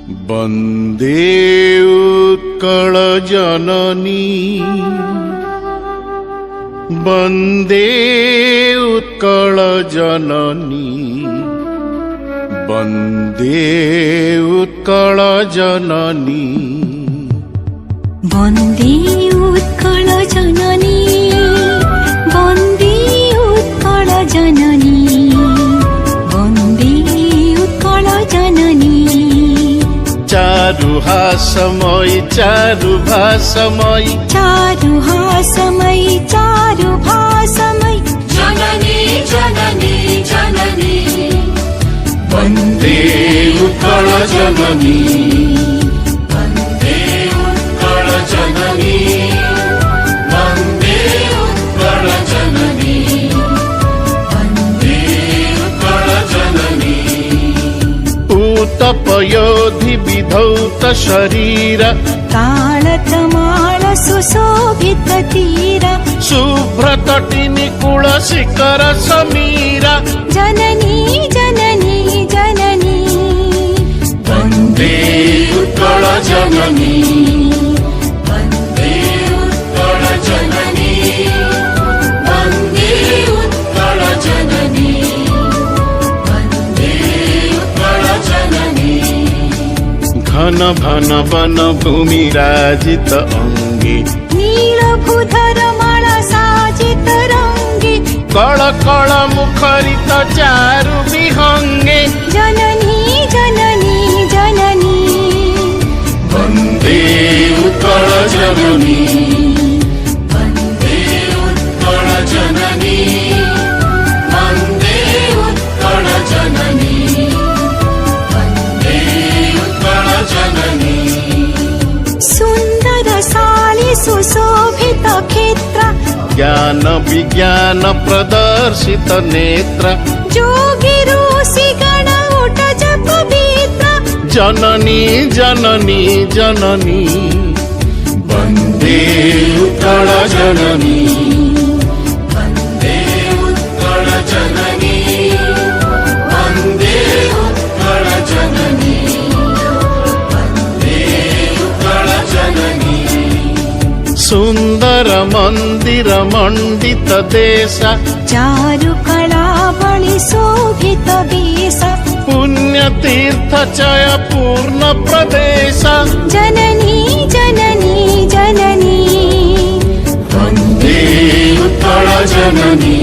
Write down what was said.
वन्दे उत्कल जननी वन्दे उत्कल जननी वन्दे उत्कल जननी वन्दे उत्कल जननी वन्दे उत्कल जननी वन्दे उत्कल जननी चारुहासमयी चारुभासमयी चारुहासमयी चारुभासमयी जननी जननी जननी वन्दे उत्कल जननी वन्दे उत्कल जननी वन्दे उत्कल जननी वन्दे उत्कल जननी पूतपयोधि विधौत शरीर ताळतमाळ सुशोभित तीर शुभ्रतटिनि कुलशिखर समीर जननी जननी जननी वन्दे उत्कल जननी वन्दे उत्कल जननी वन्दे उत्कल जननी वन्दे उत्कल जननी घन घन वन भूमि राजित अंगी नीलभूधर माला साजित रंगी कळ कळ मुखरित चारु विहंगे जननी जननी जननी वन्दे उत्कल जननी वन्दे उत्कल जननी वन्दे उत्कल जननी वन्दे उत्कल जननी सुन्दर साली सुशोभित क्षेत्र ज्ञान विज्ञान प्रदर्शित नेत्र जोगी ऋषि गण उठ जप पवित्र जननी जननी जननी वन्दे उत्कल जननी वन्दे उत्कल जननी वन्दे उत्कल जननी वन्दे उत्कल जननी सुन्दर मन्दिर मण्डित देश चारु कला बलि शोभित वेश पुण्यतीर्थ चय पूर्ण प्रदेश जननी जननी जननी वन्दे उत्कल जननी